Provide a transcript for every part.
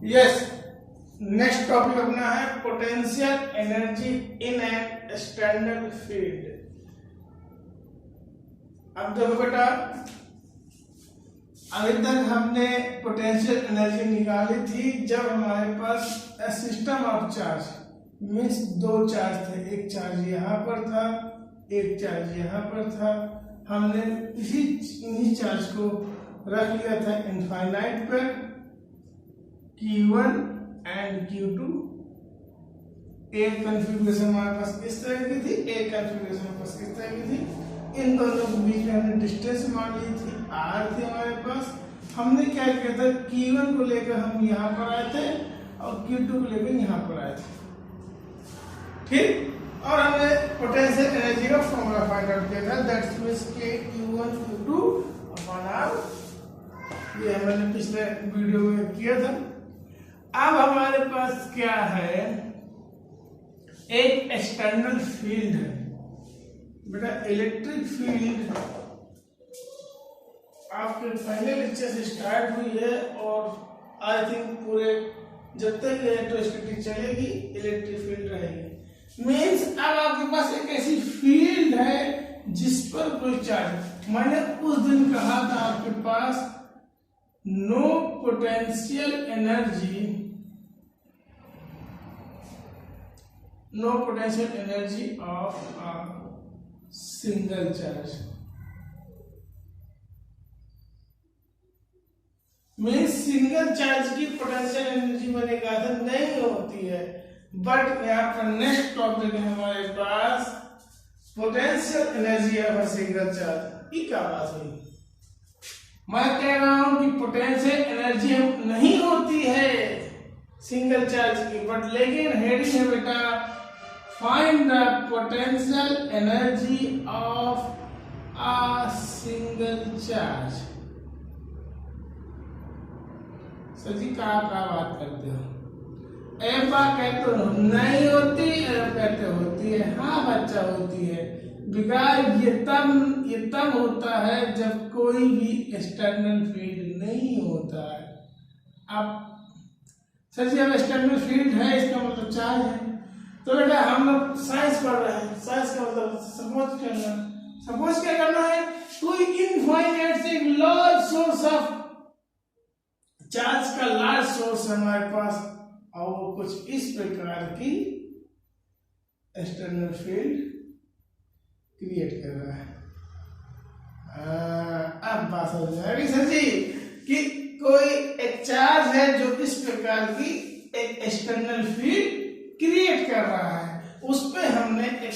Yes, next topic अपना है potential energy in an external field. अब देखो बेटा, अभी तक हमने पोटेंशियल एनर्जी निकाली थी जब हमारे पास सिस्टम ऑफ चार्ज मीन्स दो चार्ज थे, एक चार्ज यहाँ पर था, एक चार्ज यहाँ पर था। हमने इन्हीं चार्ज को रख लिया था इनफाइनाइट पर, Q1 एंड Q2। एक कॉन्फ़िगरेशन हमारे पास इस तरह की थी, एक कॉन्फ़िगरेशन हमारे पास इस तरह की थी। इन दोनों के बीच में हमने डिस्टेंस मान ली थी, R थी हमारे पास। हमने क्या किया था, Q1 को लेकर हम यहाँ पर आए थे और Q2 को लेकर यहाँ पर आए थे, ठीक। और हमने पोटेंशियल एनर्जी का फॉर्मूला फाइंड आउट किया था, दैट्स मींस के Q1 Q2 अपॉन R। ये हमने पिछले वीडियो में किया था। अब हमारे पास क्या है, एक एक्सटर्नल फील्ड है बेटा। इलेक्ट्रिक फील्ड आपके पहले लेक्चर से स्टार्ट हुई है और आई थिंक पूरे जब तक इलेक्ट्रिसिटी चलेगी इलेक्ट्रिक फील्ड रहेगी। मीन्स अब आपके पास एक ऐसी फील्ड है जिस पर कोई चार्ज, मैंने उस दिन कहा था आपके पास no potential energy of a single charge. Means single charge की पोटेंशियल एनर्जी मैंने कहा था नहीं होती है, बट यहाँ पर नेक्स्ट टॉपिक है हमारे पास potential energy of a single charge. ये क्या बात हुई, मैं कह रहा हूं कि पोटेंशियल एनर्जी नहीं होती है सिंगल चार्ज की, बट लेकिन हेडिंग है बेटा find the potential energy of a single charge. Sir ji कहाँ बात करते हो, एक बार कहते हो नहीं होती, कहते होती है। हाँ बच्चा होती है, बिकॉज ये तब होता है जब कोई भी एक्सटर्नल फील्ड नहीं होता है। अब सर जी अब एक्सटर्नल फील्ड है इसका मतलब चार्ज है, तो बेटा हम लोग साइंस पढ़ रहे हैं, साइंस का मतलब सपोज क्या करना है, कोई इनफाइनाइट से एक लार्ज सोर्स ऑफ चार्ज का लार्ज सोर्स है हमारे पास और वो कुछ इस प्रकार की एक्सटर्नल फील्ड क्रिएट कर रहा है। अब बात हो जाएगी सर जी कि कोई एक चार्ज है जो इस प्रकार की एक एक्सटर्नल फील्ड क्रिएट कर रहा है, उस पे हमने एक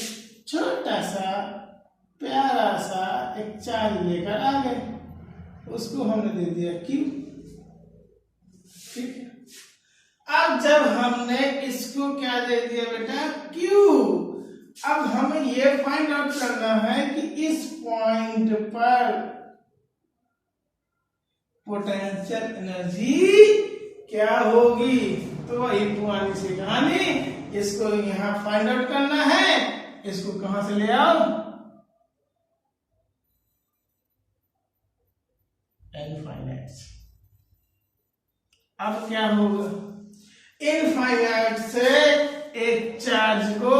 छोटा सा प्यारा सा एक चार्ज लेकर आ गए, उसको हमने दे दिया Q, ठीक है। अब जब हमने इसको क्या दे दिया बेटा Q, अब हमें ये फाइंड आउट करना है कि इस पॉइंट पर पोटेंशियल एनर्जी क्या होगी। तो वही पुरानी सी कहानी, इसको यहां फाइंड आउट करना है, इसको कहां से ले आओ, इनफाइनाइट। अब क्या होगा, इनफाइनाइट से एक चार्ज को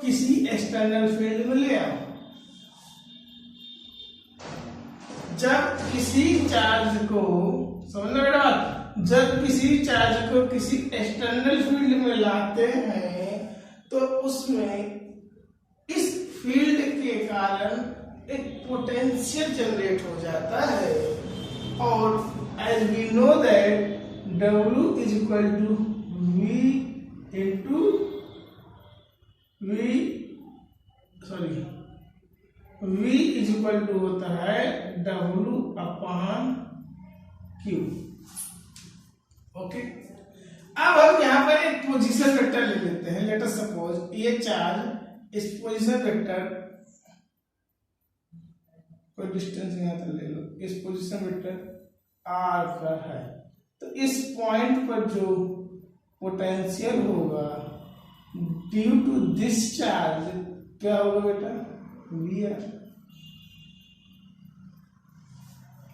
किसी एक्सटर्नल फील्ड में ले आओ। जब किसी चार्ज को, समझना बेटा, जब किसी चार्ज को किसी एक्सटर्नल फील्ड में लाते हैं तो उसमें इस फील्ड के कारण एक पोटेंशियल जनरेट हो जाता है, और as we know that W is equal to V into V is equal to होता है W अपॉन Q। ओके, अब हम यहाँ पर एक पोजीशन वेक्टर ले लेते हैं। लेट अस सपोज ये चार्ज इस पोजीशन वेक्टर, कोई डिस्टेंस यहाँ तक ले लो, इस पोजीशन वेक्टर R पर है, तो इस पॉइंट पर जो पोटेंशियल होगा ड्यू टू दिस चार्ज क्या होगा बेटा, VR।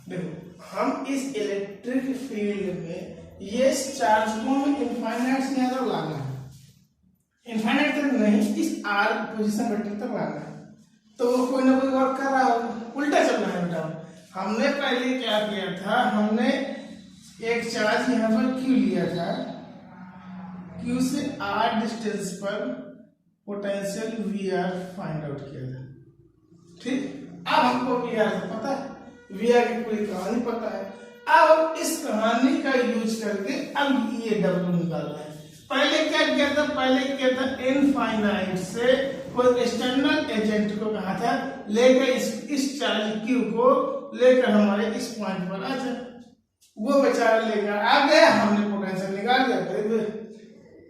देखो हम इस इलेक्ट्रिक फील्ड में ये चार्ज को हमें इनफाइनाइट से यहाँ तक लाना है, इनफाइनाइट तक नहीं, इस आर पोजीशन वेक्टर तक लाना है। तो वो कोई ना कोई वर्क कर रहा होगा, उल्टा चलना है बेटा। हमने पहले क्या किया था, हमने एक चार्ज यहाँ पर Q लिया था, Q से R डिस्टेंस पर पोटेंशियल VR फाइंड आउट किया था, ठीक। अब हमको VR से पता है, VR की पूरी कहानी पता है। अब हम इस कहानी का यूज करके अब ये W निकालना है। पहले क्या किया था, पहले किया था इनफाइनाइट से कोई एक्सटर्नल एजेंट को कहा था लेकर इस चार्ज Q को लेकर हमारे इस पॉइंट पर आ जाए। वो बेचारा लेकर आ गया, हमने पोटेंशियल निकाल दिया,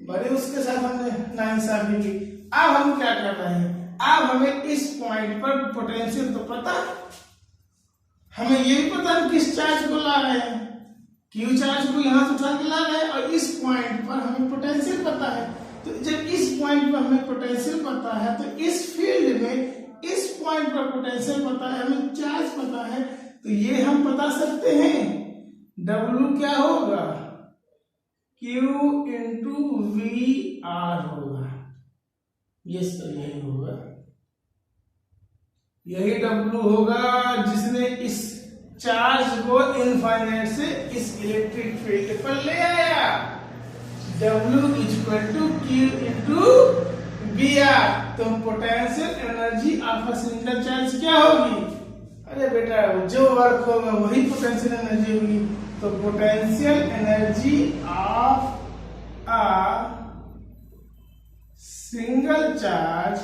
बड़े उसके साथ हमने नाइंसाफी की। अब हम क्या कर रहे हैं, अब हमें इस पॉइंट पर पोटेंशियल तो पता, हमें ये भी पता है किस चार्ज को ला रहे हैं, Q चार्ज को यहाँ से उठा के ला रहे हैं, और इस पॉइंट पर हमें पोटेंशियल पता है। तो जब इस पॉइंट पर हमें पोटेंशियल पता है, तो इस फील्ड में इस पॉइंट पर पोटेंशियल पता है, हमें चार्ज पता है, तो ये हम बता सकते हैं W क्या होगा, Q इंटू VR होगा। ये सर यही होगा, यही W होगा जिसने इस चार्ज को इनफाइनाइट से इस इलेक्ट्रिक फील्ड पर ले आया। W equal to Q into VR। तो potential energy of a single charge क्या होगी, अरे बेटा जो वर्क होगा वही पोटेंशियल एनर्जी होगी। तो potential energy of a single charge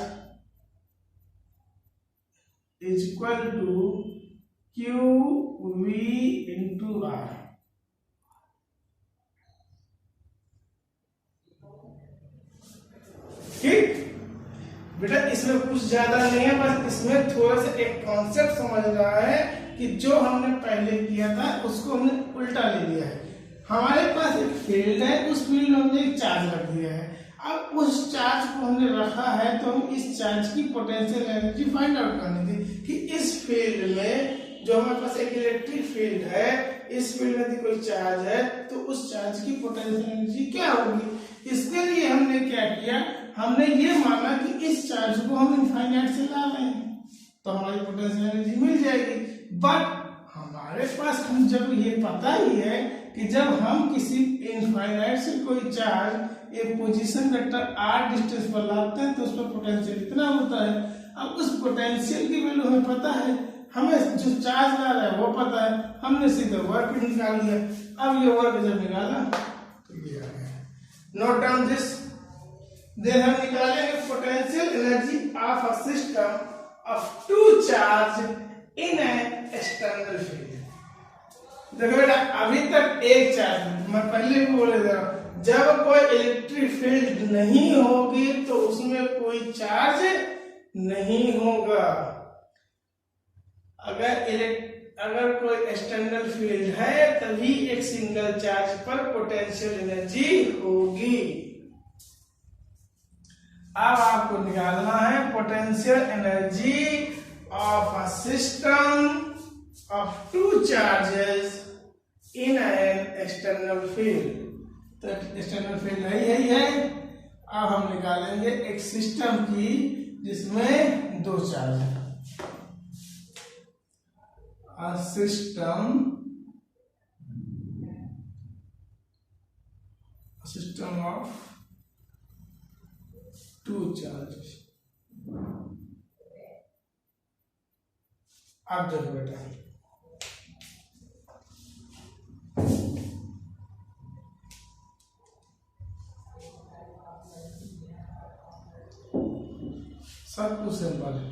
is equal to QV into R। ठीक बेटा, इसमें कुछ ज्यादा नहीं है, बस इसमें थोड़ा सा एक कॉन्सेप्ट समझ रहा है कि जो हमने पहले किया था उसको हमने उल्टा ले लिया है। हमारे पास एक फील्ड है, उस फील्ड में हमने एक चार्ज रख दिया है। अब उस चार्ज को हमने रखा है, तो हम इस चार्ज की पोटेंशियल एनर्जी फाइंड आउट करनी थी कि इस फील्ड में जो हमारे पास एक इलेक्ट्रिक फील्ड है, इस फील्ड में कोई चार्ज है, तो उस चार्ज की पोटेंशियल एनर्जी क्या होगी। इसके लिए हमने क्या किया, हमने ये माना कि इस चार्ज को हम इनफाइनाइट से ला रहे हैं, तो हमारी पोटेंशियल एनर्जी मिल जाएगी। बट हमारे पास हम जब ये पता ही है कि जब हम किसी इनफाइनाइट से कोई चार्ज एक पोजीशन वेक्टर R डिस्टेंस पर लाते हैं, तो उस पर पोटेंशियल इतना होता है। अब उस पोटेंशियल की वैल्यू हमें पता है, हमें जो चार्ज ला रहा है वो पता है, हमने सीधे वर्क निकाल लिया। अब ये वर्क जब निकाला तो ये आ गया। Note down this. देन हम निकालेंगे potential energy of a system of two charge in an external field. देखो बेटा, अभी तक एक चार्ज, मैं पहले भी बोले दे रहा हूं, जब कोई इलेक्ट्रिक फील्ड नहीं होगी तो उसमें कोई चार्ज नहीं होगा। अगर कोई एक्सटर्नल फील्ड है तभी एक सिंगल चार्ज पर पोटेंशियल एनर्जी होगी। अब आपको निकालना है potential energy of a system of two charges in an external field. तो एक्सटर्नल फील्ड यही है। अब हम निकालेंगे एक सिस्टम की जिसमें दो चार्ज है। A system of two charges। अब देखो बेटा, सब कुछ सिंपल है।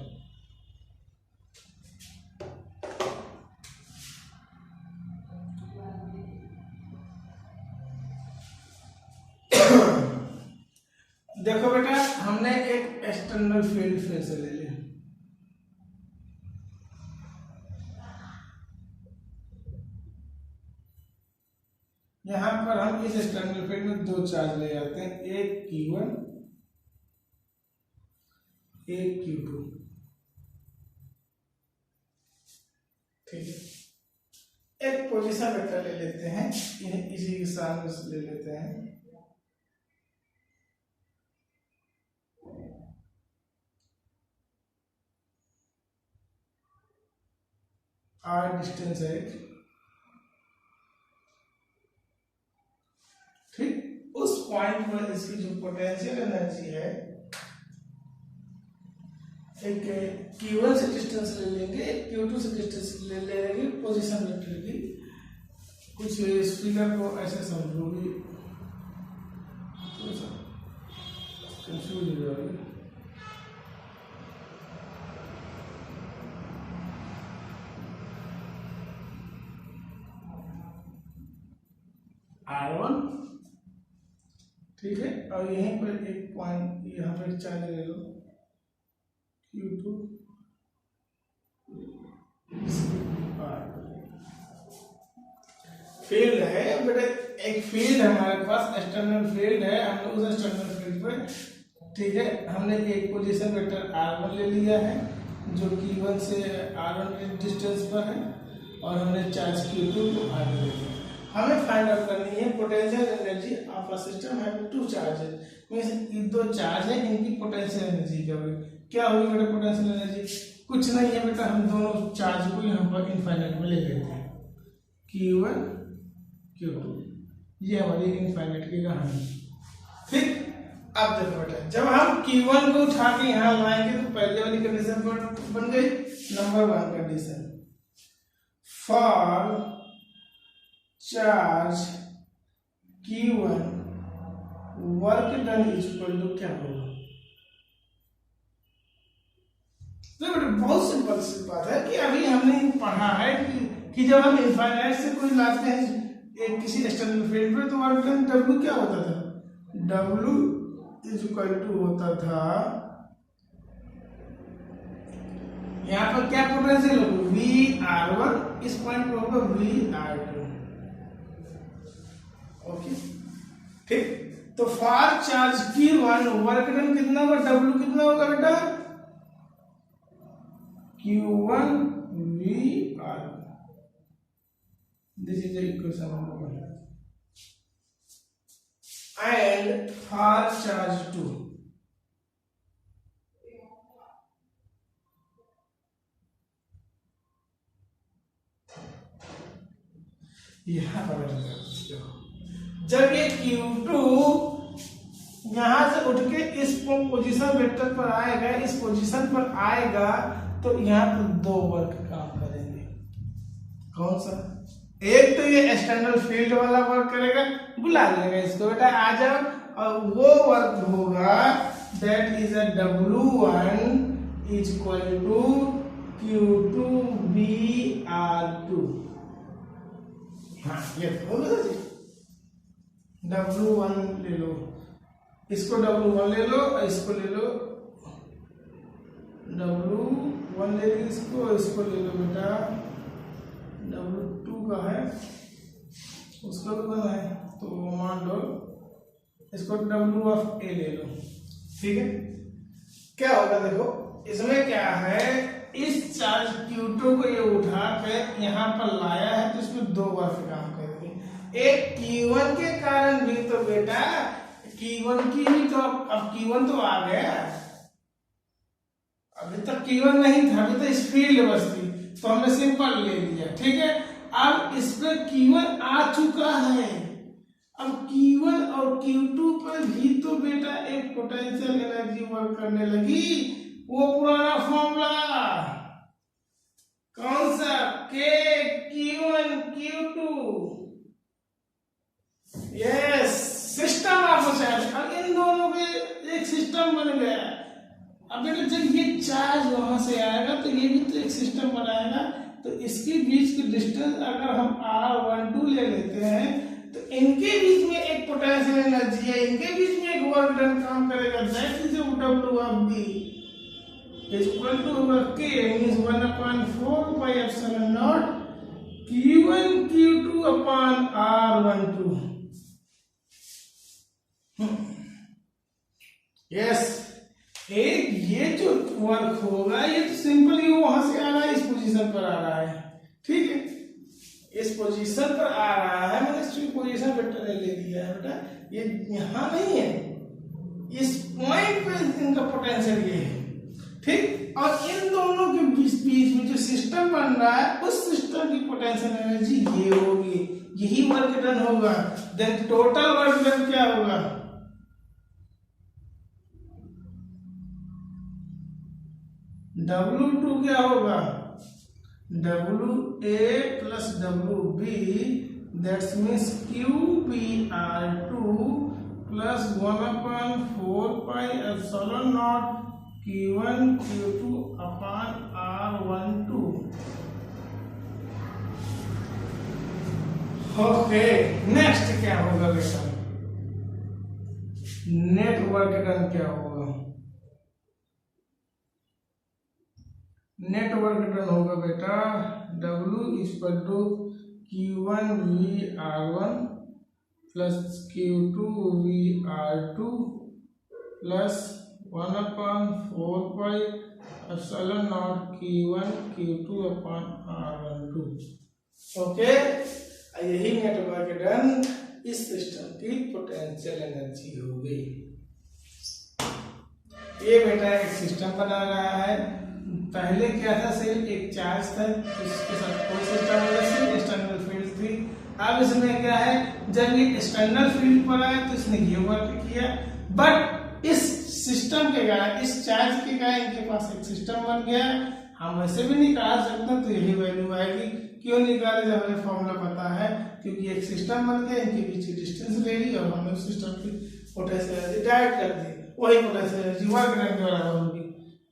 देखो बेटा, हमने एक एक्सटर्नल फील्ड फिर से ले लिया। यहां पर हम इस एक्सटर्नल फील्ड में दो चार्ज ले जाते हैं, एक Q1 एक Q2। ठीक है, एक पोजीशन वेक्टर ले लेते हैं, इसी के सामने से ले लेते हैं। r डिस्टेंस है, ठीक। उस पॉइंट पर इसकी जो पोटेंशियल एनर्जी है, एक q1 से डिस्टेंस ले लेंगे, एक q2 से डिस्टेंस ले लेंगे पोजीशन वेक्टर की। कुछ इस फिगर को ऐसे समझोगे तो कंफ्यूज हो जाओगे। R1, ठीक है, और यहीं पर एक पॉइंट यहाँ पर चार्ज ले लो Q2, फील्ड है बेटा, एक फील्ड है हमारे पास, एक्सटर्नल फील्ड है। हमने उस एक्सटर्नल फील्ड पर, ठीक है, हमने एक पोजीशन वेक्टर R1 ले लिया है जो Q1 से R1 के डिस्टेंस पर है, और हमने चार्ज Q2 को आगे ले लिया। हमें फाइंड आउट करनी है potential energy of a system have two charges, means ये दो चार्ज है, इनकी पोटेंशियल एनर्जी क्या होगी बेटा? पोटेंशियल एनर्जी कुछ नहीं है बेटा, हम दोनों चार्ज को यहाँ पर इनफाइनाइट में ले लेते हैं, Q1 Q2, ये हमारी इनफाइनाइट की कहानी, ठीक। अब देखो बेटा, जब हम Q1 को उठा के यहाँ लाएंगे तो पहले वाली कंडीशन बन गई, number 1 condition, for charge Q1 work done is equal to क्या होगा? तो बेटा बहुत सिंपल सी बात है कि अभी हमने पढ़ा है कि जब हम इनफाइनाइट से कोई लाते हैं एक किसी एक्सटर्नल फील्ड पे, तो वर्क डन W क्या होता था? W इज इक्वल टू होता था, यहाँ पर क्या पोटेंशियल होगा? VR1, इस पॉइंट पर होगा VR2, ओके, ठीक। तो for charge Q1 work done कितना होगा? W कितना होगा बेटा? Q1 VR, this is the equation number 1। And for charge 2, यहां पर जब ये Q2 यहां से उठ के इस पोजीशन वेक्टर पर आएगा, इस पोजीशन पर आएगा, तो यहाँ पर दो वर्क काम करेंगे। कौन सा? एक तो ये एक्सटर्नल फील्ड वाला वर्क करेगा, बुला लेगा इसको बेटा आ जाओ, और वो वर्क होगा that is a W1 is equal to Q2 VR2। हाँ ये होगा जी, W1 ले लो, इसको W1 ले लो, इसको ले लो W1 ले लो, इसको ले लो बेटा W2 का है, उसका भी बना है, तो मान लो इसको W ऑफ A ले लो, ठीक है। क्या होगा देखो, इसमें क्या है, इस चार्ज Q2 को ये उठा कर यहाँ पर लाया है, तो इसमें दो बार से काम करेंगे। एक Q1 के कारण भी, तो बेटा Q1 की भी तो अब Q1 तो आ गया, अभी तक Q1 नहीं था, अभी तो इस फील्ड बस थी, तो हमने सिंपल ले लिया, ठीक है। अब इस पर Q1 आ चुका है, अब Q1 और Q2 पर भी तो बेटा एक पोटेंशियल एनर्जी वर्क करने लगी, वो पुराना फॉर्मूला कौन सा? K Q1 Q2, yes, system आपको चाहिए। अब इन दोनों के एक सिस्टम बन गया। अब बेटा जब ये चार्ज वहां से आएगा तो ये भी तो एक सिस्टम बनाएगा, तो इसके बीच की डिस्टेंस अगर हम R12 ले लेते हैं, तो इनके बीच में एक पोटेंशियल एनर्जी है, इनके बीच में एक वर्क डन काम करेगा, that is W of B is equal to K means 1/4 pi epsilon naught Q1 Q2 upon R12। Yes, एक ये जो वर्क होगा ये तो सिंपली वहां से आ रहा है, इस पोजीशन पर आ रहा है, ठीक है। इस पोजीशन पर आ रहा है, मैंने इसकी पोजीशन वेक्टर ने ले लिया है बेटा, ये यहाँ नहीं है, इस पॉइंट पे इनका पोटेंशियल ये है, ठीक। और इन दोनों के बीच में जो सिस्टम बन रहा है, उस सिस्टम की पोटेंशियल एनर्जी ये होगी, यही वर्क डन होगा। देन टोटल वर्क डन क्या होगा, W2 क्या होगा, WA plus WB, that's means QBR2 plus 1/4 pi epsilon naught Q1 Q2 upon R12। Okay, next क्या होगा बेटा, नेट वर्क डन क्या होगा, नेट वर्क डन होगा बेटा W equal to Q1VR1 plus Q2VR2 plus 1/4 pi epsilon naught Q1 Q2 upon R12। Okay, यही net work done इस system की पोटेंशियल एनर्जी हो गई। ये बेटा एक सिस्टम बना रहा है, पहले क्या था, सिर्फ एक चार्ज था, उसके साथ कोई सिस्टम नहीं, सिर्फ एक्सटर्नल फील्ड थी। अब इसमें क्या है, जब ये एक्सटर्नल फील्ड पर आया तो इसने ये वर्क किया, बट इस सिस्टम के कारण, इस चार्ज के कारण इनके पास एक सिस्टम बन गया। हम वैसे भी निकाल सकते हैं, तो यही वैल्यू आएगी। क्यों निकाले, जब हमें फॉर्मूला पता है, क्योंकि एक सिस्टम बन गया, इनके बीच की डिस्टेंस ले ली और हमने उस सिस्टम की पोटेंशियल एनर्जी डायरेक्ट कर दी, वही पोटेंशियल एनर्जी वर्क डन के बराबर होगी।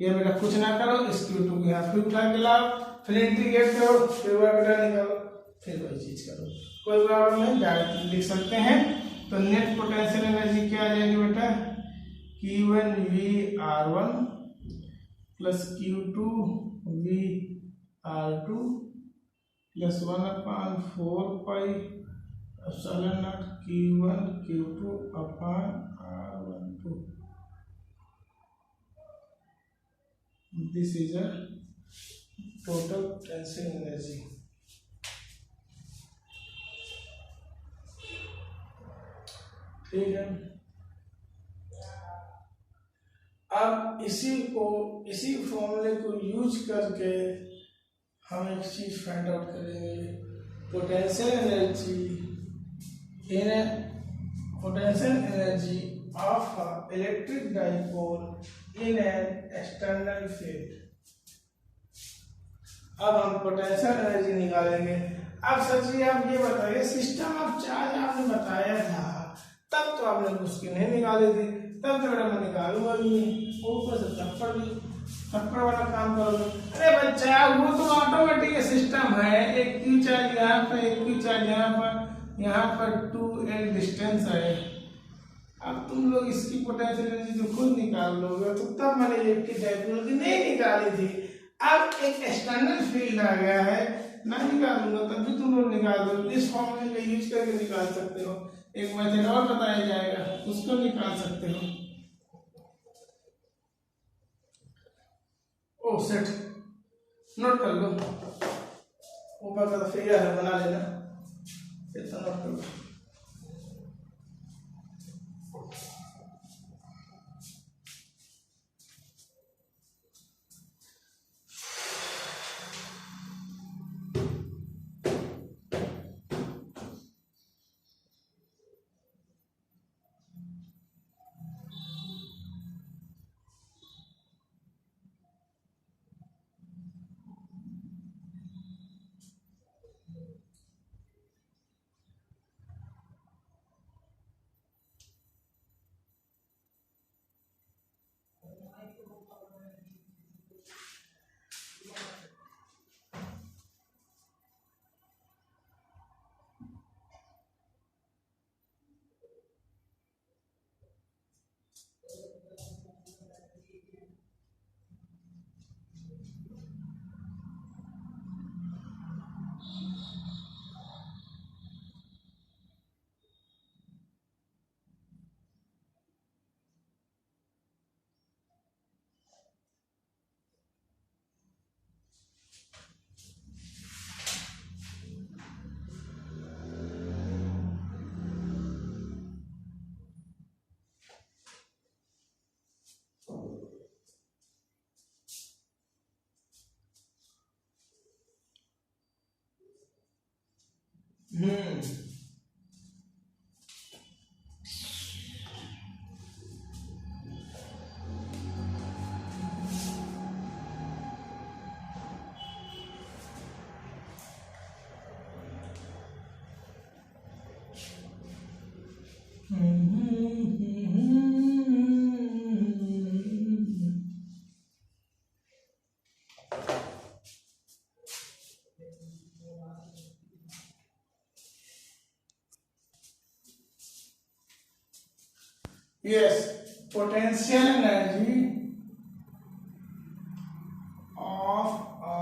ये बेटा कुछ ना करो, इस Q2 को यहाँ फिर उठा के लाओ, फिर इंटीग्रेट करो, फिर वर्क डन निकालो, फिर वही चीज करो, कोई प्रॉब्लम नहीं, डायरेक्ट लिख सकते हैं। तो नेट पोटेंशियल एनर्जी क्या आ जाएगी बेटा, Q1VR1 plus Q2VR2 plus 1/4 pi epsilon naught Q1 Q2 upon R12। This is a total potential energy। ठीक है, अब इसी फॉर्मूले को यूज करके हम एक चीज फाइंड आउट करेंगे, potential energy of electric dipole in an external field. अब हम पोटेंशियल एनर्जी निकालेंगे। अब सर जी आप ये बताइए, सिस्टम ऑफ चार्ज आपने बताया था, तब तो आपने उसकी नहीं निकाली थी, तब तो मैं निकालूंगा भी नहीं, ऊपर से थप्पड़ वाला काम करोगे। अरे बच्चा, वो तो ऑटोमेटिक सिस्टम है, एक क्यू चार्ज यहाँ पर, एक क्यू चार्ज यहाँ पर 2L डिस्टेंस है। अब तुम लोग इसकी पोटेंशियल एनर्जी तो खुद निकाल लोगे, तो तब मैंने इलेक्ट्रिक डाइपोल की नहीं निकाली थी। अब एक एक्सटर्नल फील्ड आ गया है, ना निकालूंगा तब भी तुम लोग निकाल दो। इस फॉर्मूले का यूज करके निकाल सकते हो। एक मेथड और बताया जाएगा, उसको निकाल सकते हो। ओ सेट, नोट कर लो, ऊपर का फिगर है, बना लेना, इतना नोट कर लो। Yes, potential energy of a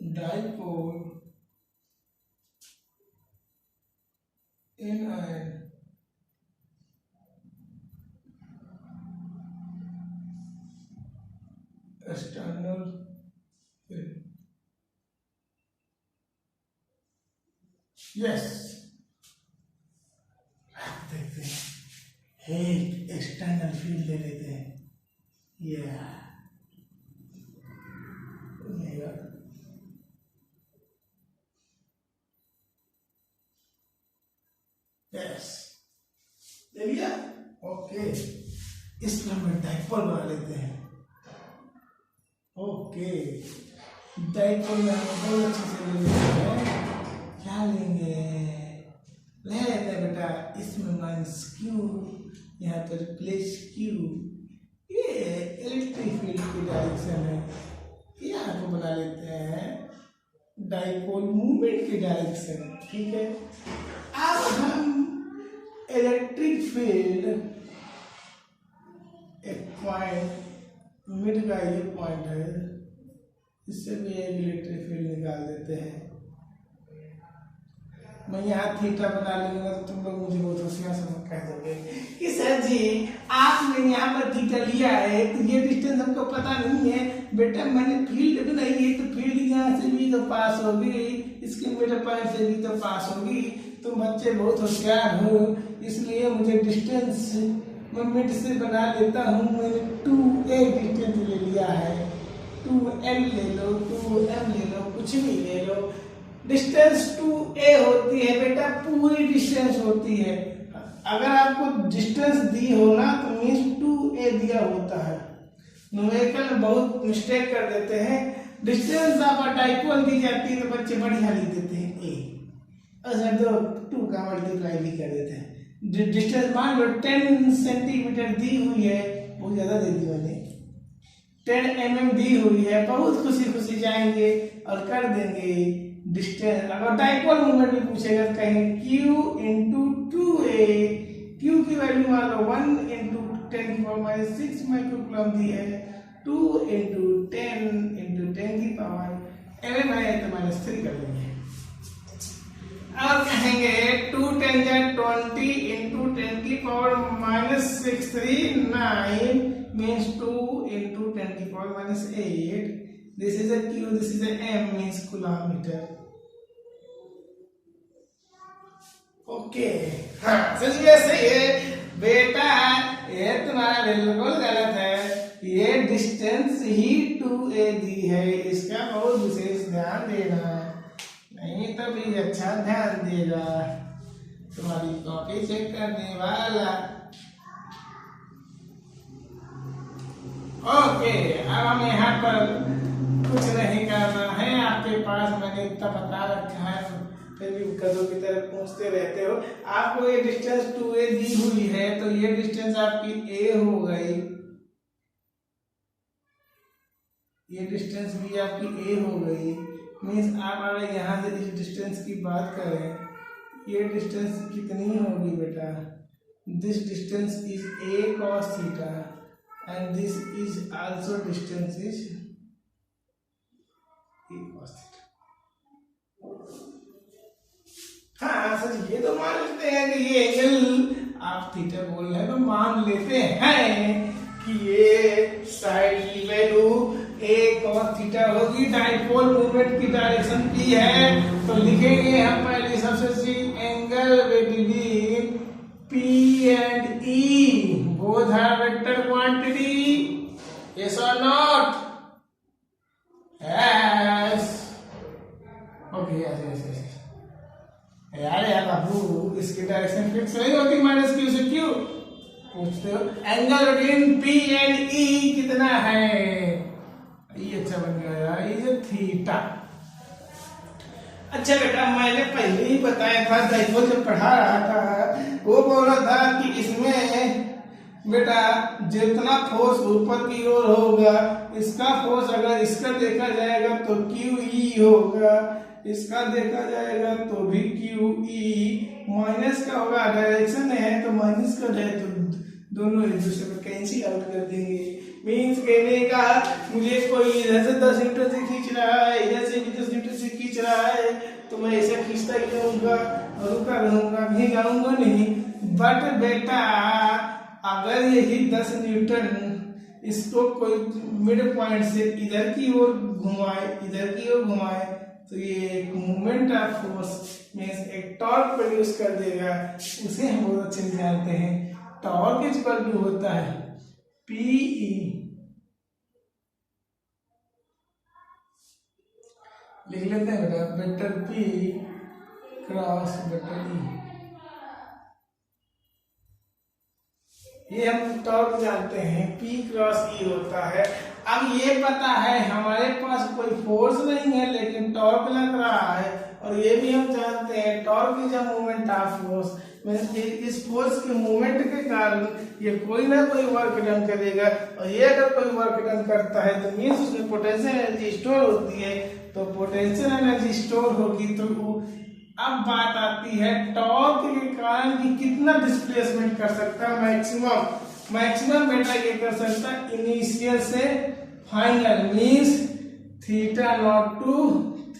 dipole in an external field. Yes, देखते हैं एक एक्सटर्नल फील्ड ले लेते हैं यस ले लिया। ओके, इसमें हम डाइपोल बना लेते हैं। ओके, डाइपोल में हम बहुत अच्छे से ले लेते हैं। क्या लेंगे? ले लेते हैं बेटा, इसमें माइनस क्यू, यहाँ पर प्लस क्यू। ये इलेक्ट्रिक फील्ड की डायरेक्शन है। यहाँ को बना लेते हैं डाइपोल मूवमेंट की डायरेक्शन। ठीक है, अब हम इलेक्ट्रिक फील्ड एक पॉइंट मिड का ये पॉइंट है, इससे भी एक इलेक्ट्रिक फील्ड निकाल देते हैं। मैं यहाँ थीटा बना लूंगा तो तुम लोग मुझे बहुत होशियार समझ कह दोगे कि सर जी आपने यहाँ पर थीटा लिया है तो ये डिस्टेंस हमको पता नहीं है। बेटा मैंने फील्ड बनाई है तो फील्ड यहाँ से भी तो पास होगी, इसके मिड पॉइंट से भी तो पास होगी। तुम बच्चे बहुत होशियार हो, इसलिए मुझे डिस्टेंस मैं मिड से बना लेता हूँ। मैंने 2a डिस्टेंस ले लिया है, 2l ले लो, 2m ले लो, कुछ भी ले लो। डिस्टेंस 2a होती है बेटा, पूरी डिस्टेंस होती है। अगर आपको डिस्टेंस दी हो ना तो मीन्स 2a दिया होता है। न्यूमेरिकल में बहुत मिस्टेक कर देते हैं। डिस्टेंस आप डाइपोल दी जाती है तो बच्चे बढ़िया लिख देते हैं a, और तो 2 का मल्टीप्लाई भी कर देते हैं। डिस्टेंस मान लो 10 सेंटीमीटर दी हुई है, बहुत ज्यादा दे दी मैंने, 10 mm दी हुई है, बहुत खुशी खुशी जाएंगे और कर देंगे डिस्टेंस। अगर डाइपोल मूवमेंट भी पूछेगा तो कहेंगे q इंटू 2a, q की वैल्यू मान लो 1 इंटू 10⁻⁶ माइक्रोकूलम दी है, 2 इंटू 10 इंटू 10⁻11 तो -3 कर देंगे। और कहेंगे 2 10 20 into 10⁻⁻6 9 means 2 into 10⁻⁸. This is a q, this is a m, means kilometer. Okay, हाँ सच में सही है बेटा, ये तुम्हारा बिल्कुल गलत है। ये डिस्टेंस ही 2a दी है, इसका बहुत विशेष ध्यान देना, नहीं तो भी अच्छा ध्यान देगा तुम्हारी कॉपी चेक करने वाला। ओके, अब हम यहाँ पर कुछ नहीं करना है, आपके पास मैंने इतना बता रखा है, फिर भी कदों की तरह पूछते रहते हो। आपको ये डिस्टेंस 2a दी हुई है तो ये डिस्टेंस आपकी a हो गई, ये डिस्टेंस भी आपकी a हो गई। मीन्स आप अगर यहाँ से इस डिस्टेंस की बात करें, ये डिस्टेंस कितनी होगी बेटा? This distance is a cos theta and this is also distance is a cos theta। हाँ सर, ये तो मान लेते हैं कि ये एंगल आप थीटा बोल रहे हैं तो मान लेते हैं कि ये साइड की वैल्यू a cos थीटा होगी। डाइपोल मूवमेंट की डायरेक्शन p है तो लिखेंगे हम पहले सबसे सी angle between p and e, both are vector quantity, yes or not? Yes. Okay, yes. यार बाबू, इसकी डायरेक्शन फिक्स नहीं होती, माइनस क्यू से क्यू पूछते हो। एंगल बिटवीन पी एंड ई कितना है? ये अच्छा बन गया यार, ये थीटा। अच्छा बेटा, मैंने पहले ही बताया था, देखो जब पढ़ा रहा था वो बोल रहा था कि इसमें बेटा जितना फोर्स ऊपर की ओर होगा, इसका फोर्स अगर इसका देखा जाएगा तो क्यू ई होगा, इसका देखा जाएगा तो भी क्यू ई, माइनस का होगा, डायरेक्शन है तो माइनस का है तो दोनों एक दूसरे को कैंसिल आउट कर देंगे। मीन्स कहने का मुझे कोई इधर से 10 न्यूटन से खींच रहा है, इधर से भी 10 न्यूटन से खींच रहा है, तो मैं ऐसा खींचता ही रहूंगा, रुका रहूंगा, कहीं जाऊंगा नहीं। बट बेटा अगर यही 10 न्यूटन इसको कोई मिड पॉइंट से इधर की ओर घुमाए, इधर की ओर घुमाए, तो ये एक मोमेंट ऑफ फोर्स मीन्स एक टॉर्क प्रोड्यूस कर देगा। उसे हम बहुत अच्छे से जानते हैं, टॉर्क इक्वल टू होता है पीई, लिख लेते हैं बेटा, vector P cross vector E. ये हम टॉर्क जानते हैं, P क्रॉस E होता है। अब ये पता है हमारे पास कोई फोर्स नहीं है लेकिन टॉर्क लग रहा है, और ये भी हम जानते हैं torque is a moment of force, इस फोर्स के मूवमेंट के कारण ये कोई ना कोई वर्क डन करेगा, और ये अगर कोई वर्क डन करता है तो मीन्स उसमें पोटेंशियल एनर्जी स्टोर होती है, तो पोटेंशियल एनर्जी स्टोर होगी तो अब बात आती है टॉर्क के कारण कि कितना डिस्प्लेसमेंट कर सकता है मैक्सिमम बेटा ये कर सकता है इनिशियल से final, means theta naught to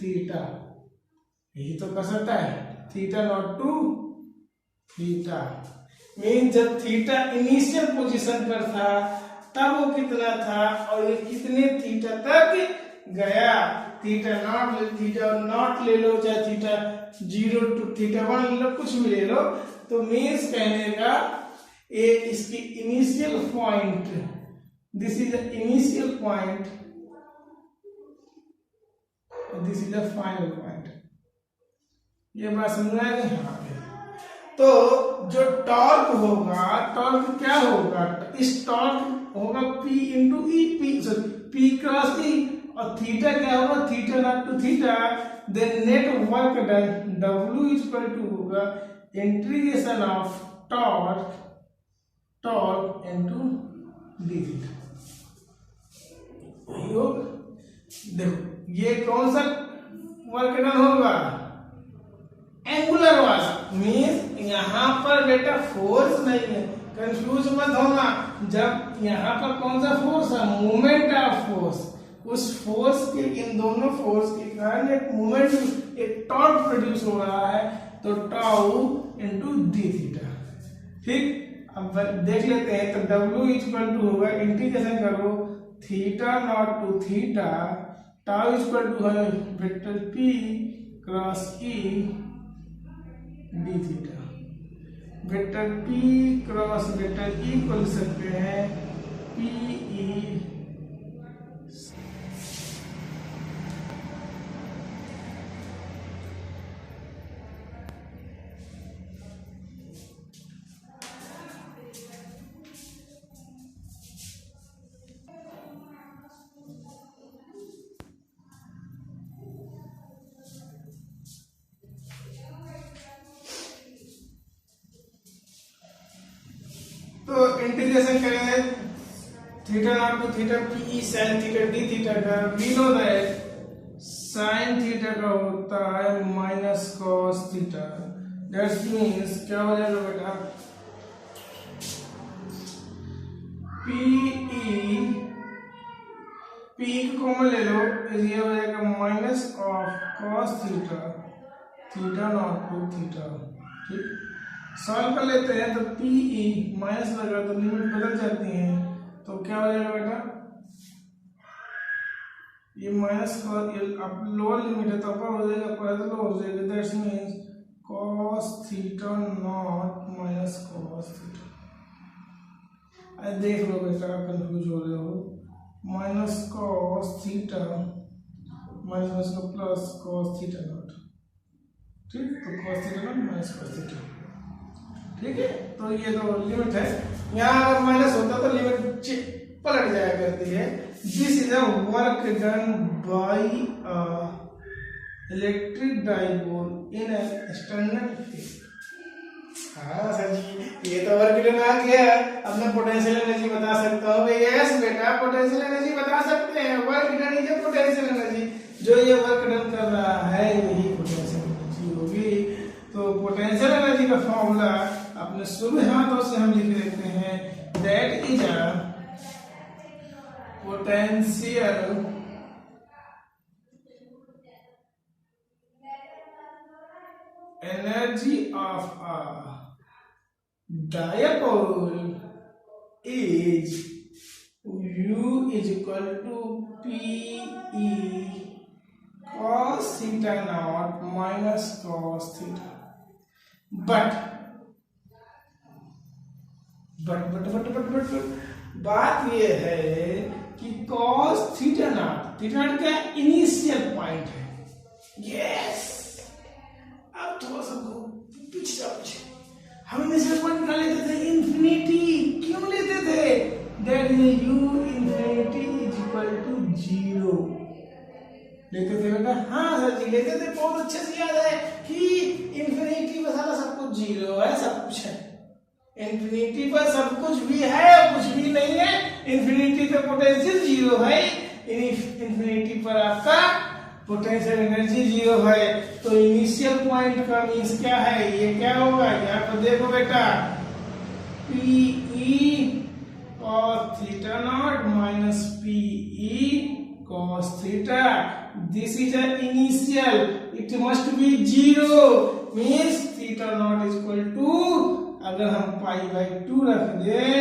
theta, यही तो कर सकता है, theta naught to theta. Means जब थीटा इनिशियल पोजीशन पर था तब वो कितना था और ये कितने थीटा तक गया, थीटा नॉट ले लो चाहे थीटा 0 टू थीटा 1 ले लो, कुछ भी ले लो, तो मीन्स कहने का ये इसकी initial point, this is the initial point, this is the final point. ये बात समझ में आ गई? हाँ। तो जो टॉर्क होगा, टॉर्क क्या होगा, इस टॉर्क होगा P into E, P cross E, और थीटा क्या होगा, theta naught to theta, then net work done W equal to होगा integration of torque into d theta. देखो ये कौन सा वर्क डन होगा, एंगुलर वाला, मीन्स यहाँ पर बेटा फोर्स नहीं है, कंफ्यूज मत होना, जब यहाँ पर कौन सा फोर्स है, मोमेंट ऑफ फोर्स, उस फोर्स के, इन दोनों फोर्स के कारण एक मोमेंट, एक टॉर्क प्रोड्यूस हो रहा है, तो टाउ इनटू डी थीटा। ठीक, अब देख लेते हैं, तो W इक्वल टू होगा, इंटीग्रेशन करो theta naught to theta, tau equal to है vector P cross E d theta, vector P cross vector E को लिख सकते हैं PE। तो इंटीग्रेशन करेंगे theta naught to theta P sine theta d theta का, we know that sine theta का होता है minus cos theta, that means क्या हो जाएगा बेटा, पी को कॉमन ले लो, ये हो जाएगा minus of cos theta, theta naught to theta. ठीक, सॉल्व कर लेते हैं, तो PE माइनस लगा तो लिमिट बदल जाती है, तो क्या हो जाएगा बेटा, ये माइनस अब लोअर लिमिट है तो अपर हो जाएगा, अपर तो लोअर हो जाएगा, that's means cos theta naught minus cos theta. अब देख लो बेटा, कंफ्यूज हो रहे हो, माइनस cos थीटा माइनस का प्लस cos थीटा नॉट, ठीक, तो cos theta naught minus cos theta. ठीक है, तो ये तो लिमिट है, यहाँ अगर माइनस होता तो लिमिट पलट जाया करती है। This is a work done by electric dipole in external field. हाँ सर जी, ये तो वर्क डन आ गया। अब मैं पोटेंशियल एनर्जी बता सकता हूँ। यस बेटा, पोटेंशियल एनर्जी बता सकते हैं। Work done is potential energy. जो ये वर्क डन कर रहा है यही पोटेंशियल एनर्जी होगी। तो पोटेंशियल एनर्जी का फॉर्मूला अपने शुभ हाथों से हम लिख लेते हैं। That is a potential energy of a dipole is U is equal to P e cos theta naught minus cos theta. But बात ये है कि cos theta naught का इनिशियल पॉइंट है। यस, अब थोड़ा सा पीछे जाओ पीछे। हम इनिशियल पॉइंट निकाल लेते थे इन्फिनिटी। क्यों लेते थे? That is u infinity is equal to 0 लेते थे बेटा। हाँ सर जी लेते थे, बहुत अच्छे से याद है कि इन्फिनिटी पर सारा सब कुछ 0 है, सब कुछ है। इन्फिनिटी पर सब कुछ भी है, कुछ भी नहीं है। इन्फिनिटी पे पोटेंशियल 0 है, इन्फिनिटी पर आपका पोटेंशियल एनर्जी 0 है। तो इनिशियल पॉइंट का मींस क्या है? ये क्या होगा? यहाँ पर देखो बेटा, Pe cos theta naught minus Pe cos theta. This is an initial. It must be 0. Means theta naught is equal to, अगर हम पाई बाई 2 रख दें,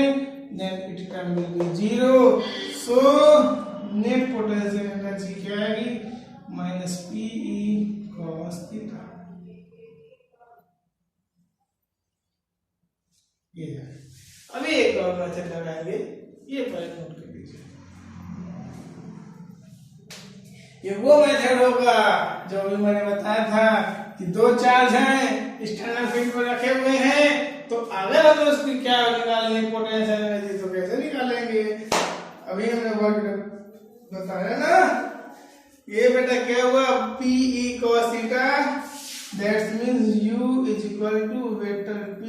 then it can be 0. So net potential energy क्या आएगी? Minus Pe cos theta. ये है। अभी एक और मेथड लगाएंगे, ये पहले नोट कर लीजिए। ये वो मेथड होगा जो अभी मैंने बताया था कि दो चार्ज हैं, एक्सटर्नल फील्ड पर रखे हुए हैं। तो अगर हम उसकी क्या निकालेंगे पोटेंशियल एनर्जी, तो कैसे निकालेंगे? अभी हमने वर्क बताया ना। ये बेटा क्या हुआ? Pe cos theta, that means U is equal to vector P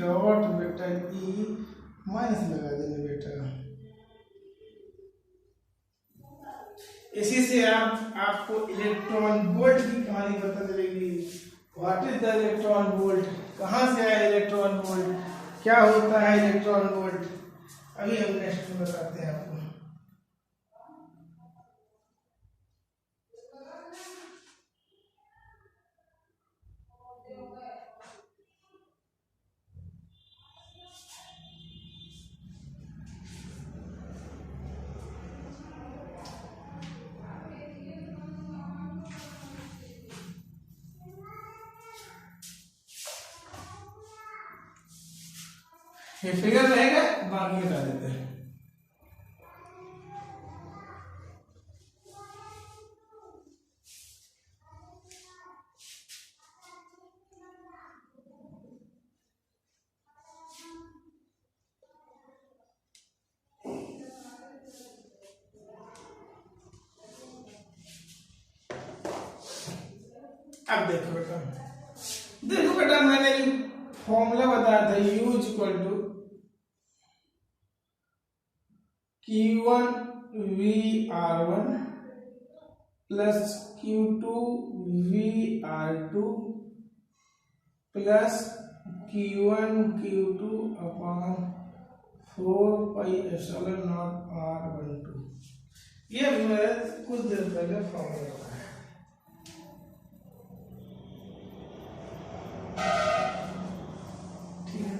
dot vector E minus लगा देंगे बेटा। इसी से आपको इलेक्ट्रॉन वोल्ट की कहानी पता चलेगी। What is the electron volt? कहाँ से आया इलेक्ट्रॉन वोल्ट? क्या होता है इलेक्ट्रॉन वोल्ट? अभी हम नेक्स्ट में बताते हैं आपको। ये फिगर रहेगा, बाकी बता देते हैं। अब देखो बेटा मैंने फॉर्मूला बताया था U is equal to Q1 VR1 plus Q2 VR2 plus Q1 Q2 upon 4 pi epsilon naught R12। ये मैंने कुछ देर पहले फॉर्मूला बताया। ठीक है,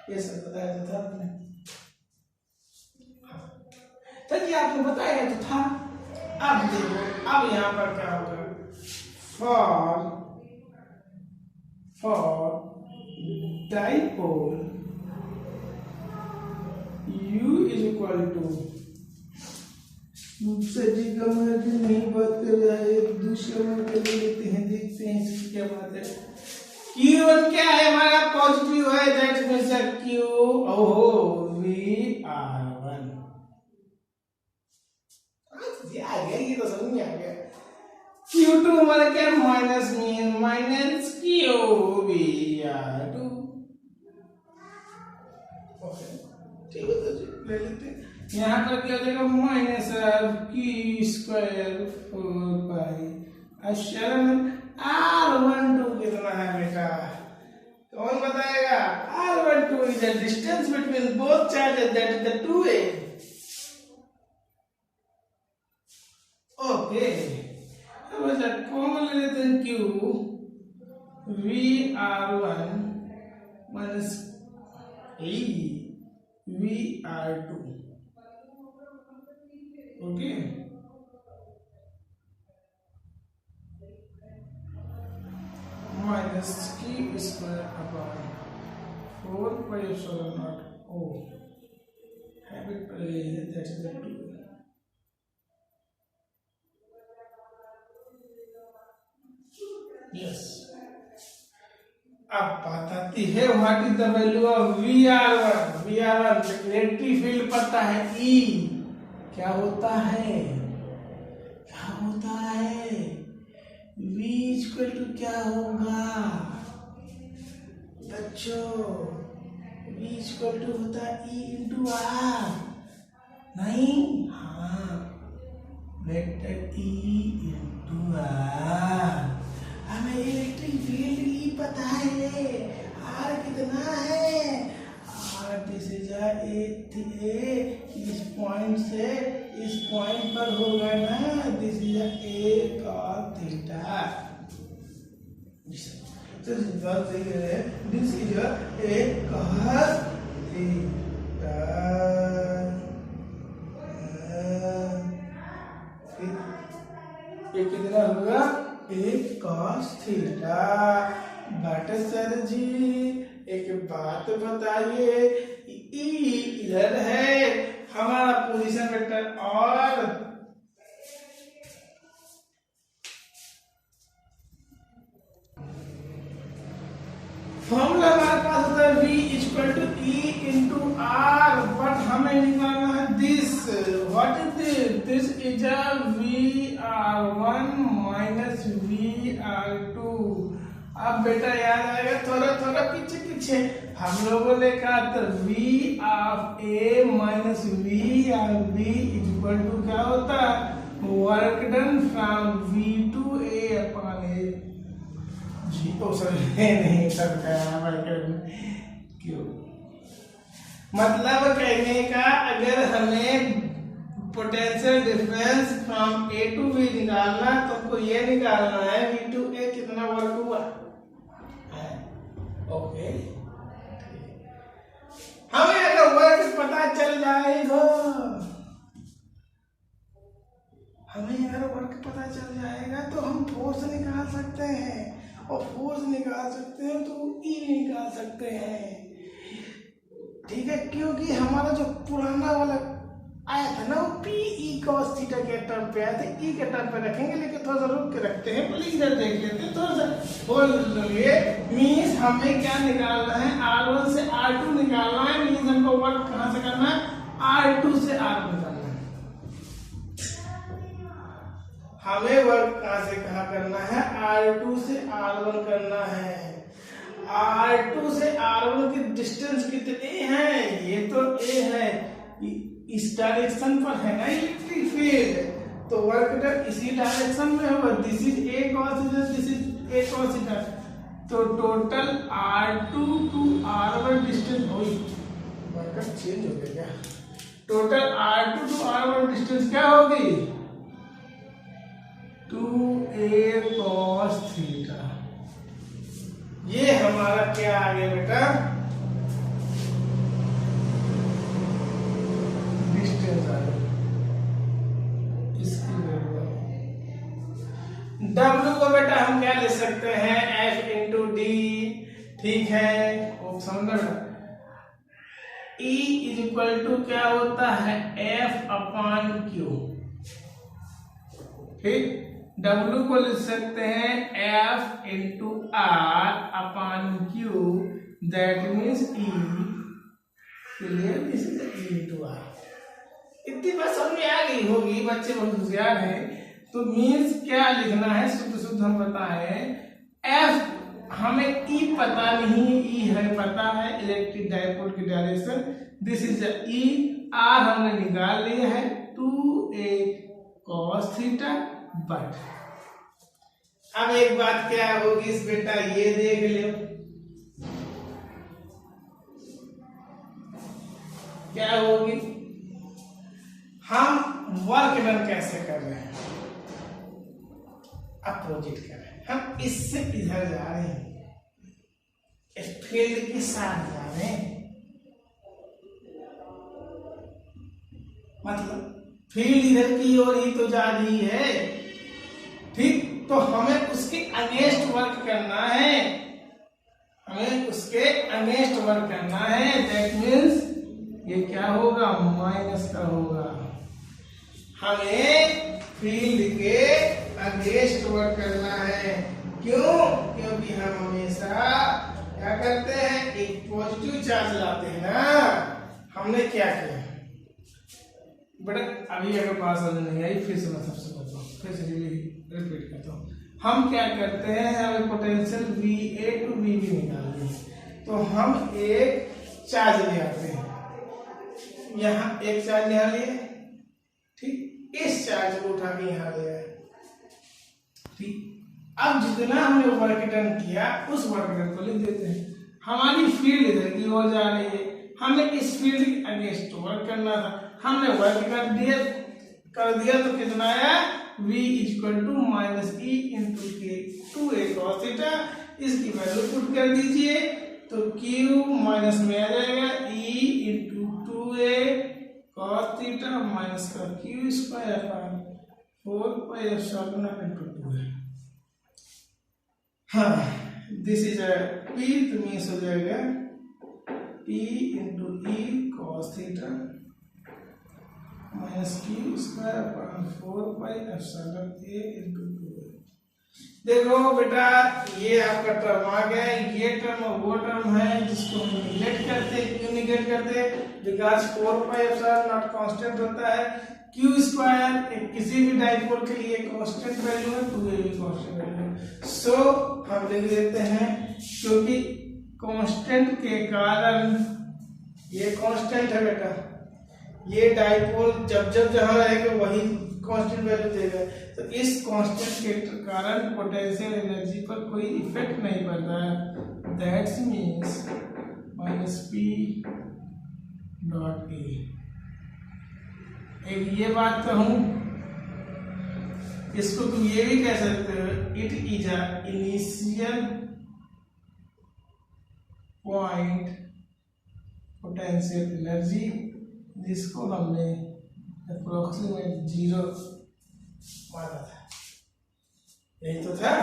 ये सब बताया था आपने। तभी आपने बताया तो था। अब देखो, अब यहाँ पर क्या होगा? For dipole U is equal to, मुझसे जी का नहीं बात कर रहा है, दूसरे में कर लेते हैं, देखते हैं इसकी क्या बात है। Q1 क्या है हमारा? पॉजिटिव है, दैट मींस Q VR1। आ गया, ये तो समझ में आ गया। Q2 हमारा क्या माइनस मीन माइनस QVR2। ठीक है, तो ले लेते हैं। यहाँ पर क्या हो जाएगा माइनस Q स्क्वायर 4 पाई R12 कितना है बेटा? कौन बताएगा? R12 is the distance between both charges, that is the 2A. Okay. अब ऐसा कॉमन ले लेते हैं Q VR1 minus E VR2. Okay. Minus Q square upon 4 pi epsilon naught O. Have it play, that is the 2. Yes. अब बात आती है what is the value of VR1। VR1 electric field पता है E क्या होता है, क्या होता है? V इक्वल टू क्या होगा बच्चों? V इक्वल टू होता है E इंटू R, नहीं? हाँ, वेक्टर E इंटू R। हमें इलेक्ट्रिक फील्ड ई पता है, आर कितना है? आर दिस इज ए, इस पॉइंट से इस पॉइंट पर होगा ना, this is a cos theta. This is a cos theta. ये कितना होगा? एक cos थीटा। बट सर जी एक बात बताइए, ई इधर है हमारा पोजीशन वेक्टर और फॉर्मूला हमारे पास होता है V equal to E into R, but हमें निकालना है this. What is this? This is a VR1 minus VR2। अब बेटा याद आएगा, थोड़ा थोड़ा पीछे पीछे हम लोगों ने कहा था V of A minus V of B equal to क्या होता है? Work done from V to A upon A। जी ओ सर नहीं सकता क्यों? मतलब कहने का, अगर हमें potential difference from A to B निकालना तो हमको ये निकालना है V टू A कितना वर्क हुआ है। ओके, हमें अगर वर्क पता चल जाएगा, हमें अगर वर्क पता चल जाएगा तो हम फोर्स निकाल सकते हैं, और फोर्स निकाल सकते हैं तो ई निकाल सकते हैं। ठीक है, क्योंकि हमारा जो पुराना वाला आया था ना, वो पी ई कॉस थीटा के टर्म पे आया था, ई के टर्म पे रखेंगे, लेकिन थोड़ा सा रुक के रखते हैं, पहले इधर देख लेते हैं, थोड़ा सा बोल लीजिए। मीन्स हमें क्या निकालना है? R1 से R2 निकालना है। मीन्स हमको वर्क कहाँ से करना है? R2 से R1 निकालना है। हमें वर्क कहाँ से कहाँ करना है? R2 से R1 करना है। R2 से R1 की डिस्टेंस कितनी है? ये तो A है, इस डायरेक्शन पर है ना इलेक्ट्रिक फील्ड, तो वर्क डन इसी डायरेक्शन में होगा। This is A cos theta, this is A cos theta, तो total R2 to R1 distance होगी, वर्क चेंज हो गया। Total R2 to R1 distance क्या होगी? 2A cos theta. ये हमारा क्या आ गया बेटा? डिस्टेंस आ गया। इसकी W को बेटा हम क्या ले सकते हैं? F into D। ठीक है, ऑप्शन बेटा E इज इक्वल टू क्या होता है? F upon Q। ठीक, W को लिख सकते हैं F into R upon Q, that means E। Clear? This is E into R। इतनी बात समझ में आ गई होगी, बच्चे बहुत होशियार हैं, तो मीन्स क्या लिखना है, शुद्ध शुद्ध हम बताएं, एफ हमें ई पता नहीं, ई है पता है इलेक्ट्रिक डाइपोल की direction, this is E, R हमने निकाल लिया है 2a cos थीटा बट। अब एक बात क्या होगी इस बेटा, ये देख लो क्या होगी, हम वर्क डन कैसे कर रहे हैं, अपोजिट कर रहे हैं, हम इससे इधर जा रहे हैं, इस फील्ड के साथ जा रहे हैं, मतलब फील्ड इधर की ओर ही तो जा रही है, ठीक, तो हमें उसके अगेंस्ट वर्क करना है, हमें उसके अगेंस्ट वर्क करना है, दैट मीन्स ये क्या होगा, माइनस का होगा, हमें फील्ड के अगेंस्ट वर्क करना है, क्यों, क्योंकि हम हमेशा क्या करते हैं, एक पॉजिटिव चार्ज लाते हैं ना, हमने क्या किया बेटा, अभी अगर बात समझ नहीं आई फिर से मैं सबसे बताता हूँ, फिर से रिपीट करता हूँ, हम क्या करते हैं, हमें पोटेंशियल VA टू VB निकालनी है, तो हम एक चार्ज ले आते हैं, यहाँ एक चार्ज यहाँ लिए, ठीक, इस चार्ज को उठा के यहाँ ले आए, ठीक, अब जितना हमने वर्क डन किया उस वर्क डन को लिख देते हैं, हमारी फील्ड इधर की ओर जा रही है, हमें इस फील्ड के अगेंस्ट वर्क करना था, हमने वर्क कर दिया तो कितना आया, V equal to minus E into के 2a cos थीटा, इसकी वैल्यू पुट कर दीजिए तो Q माइनस में आ जाएगा E into 2a cos theta minus का Q square upon 4 pi epsilon naught into 2 है, हाँ, दिस इज अ P, तो मीन्स हो जाएगा P into E cos theta minus Q square upon 4 pi epsilon A into 2। देखो बेटा ये आपका टर्म आ गया, ये टर्म और वो टर्म है जिसको हम निगलेक्ट करते हैं, क्यों निगलेक्ट करते हैं, because 4 pi epsilon not constant होता है, Q स्क्वायर किसी भी डाइपोल के लिए कांस्टेंट वैल्यू है, 2a भी कांस्टेंट वैल्यू है, सो हम लिख देते हैं क्योंकि कांस्टेंट के कारण, ये कांस्टेंट है बेटा, ये डाइपोल जब जब जहां रहेगा वही कांस्टेंट वैल्यू देगा, तो इस कांस्टेंट के कारण पोटेंशियल एनर्जी पर कोई इफेक्ट नहीं पड़ रहा है, that's means minus P dot A। एक ये बात कहूं, इसको तुम ये भी कह सकते हो, it is a initial point potential energy, जिसको हमने अप्रोक्सीमेट 0 माना था, यही तो था,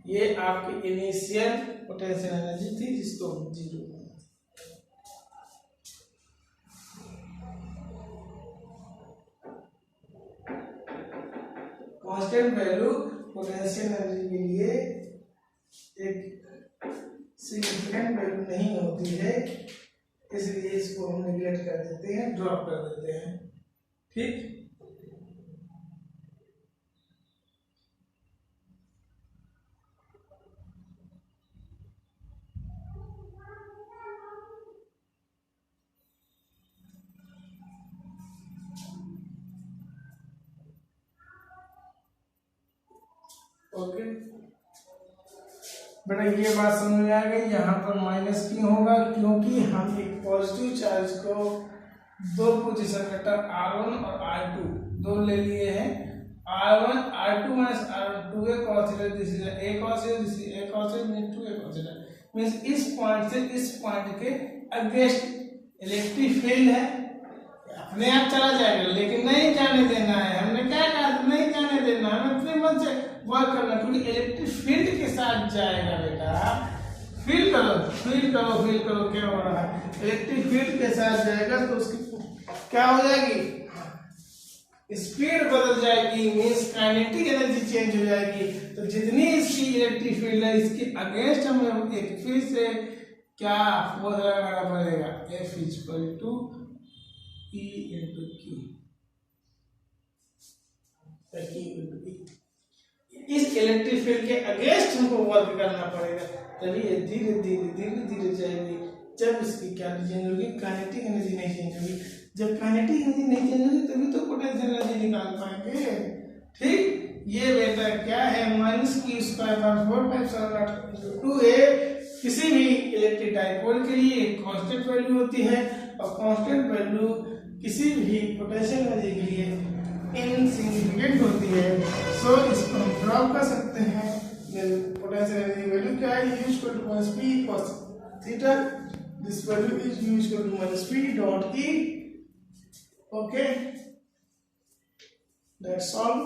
ये आपकी इनिशियल पोटेंशियल एनर्जी थी जिसको हम 0 माना था। कांस्टेंट वैल्यू पोटेंशियल एनर्जी के लिए एक सिग्निफिकेंट वैल्यू नहीं होती है, इसलिए इसको हम निगलेक्ट कर देते हैं, ड्रॉप कर देते हैं, ठीक, ओके बेटा, ये बात समझ में आ गई, यहाँ पर माइनस क्यों होगा, क्योंकि हम एक पॉजिटिव चार्ज को दो पोजीशन वेक्टर R1 और R2 दो ले लिए हैं, R1 R2 minus R1 2a cos theta, this is a cos theta, this is a cos theta means 2a cos theta, means इस पॉइंट से इस पॉइंट के अगेंस्ट इलेक्ट्रिक फील्ड है, अपने आप चला जाएगा लेकिन नहीं जाने देना है, हमने क्या कहा, नहीं जाने देना, हमें अपने मन से वर्क करना, क्योंकि इलेक्ट्रिक फील्ड के साथ जाएगा बेटा, फील करो क्या हो रहा है, इलेक्ट्रिक फील्ड के साथ जाएगा तो उसकी क्या हो जाएगी, स्पीड बदल जाएगी, मींस काइनेटिक एनर्जी चेंज हो जाएगी, तो जितनी इसकी इलेक्ट्रिक फील्ड है इसके अगेंस्ट हमें एक फिर से क्या फोर्स लगाना पड़ेगा, F = E × Q, इस इलेक्ट्रिक फील्ड के अगेंस्ट हमको वर्क करना पड़ेगा, तभी ये धीरे धीरे धीरे धीरे जाएगी। जब इसकी क्या चेंज होगी, काइनेटिक एनर्जी नहीं चेंज होगी। जब काइनेटिक एनर्जी नहीं चेंज होगी तभी तो पोटेंशियल एनर्जी निकाल पाएंगे। ठीक, ये बेटा क्या है, माइनस की स्क्वायर बार 4 है। किसी भी इलेक्ट्रिक डाइपोल के लिए एक कांस्टेंट वैल्यू होती है, और कांस्टेंट वैल्यू किसी भी पोटेंशियल एनर्जी के लिए इनसिग्निफिकेंट होती है। सो इसको हम ड्रॉप कर सकते हैं। पोटेंशियल एनर्जी वैल्यू क्या है, u equal to minus p cos theta, this value is u equal to minus p dot e। Okay, that's all.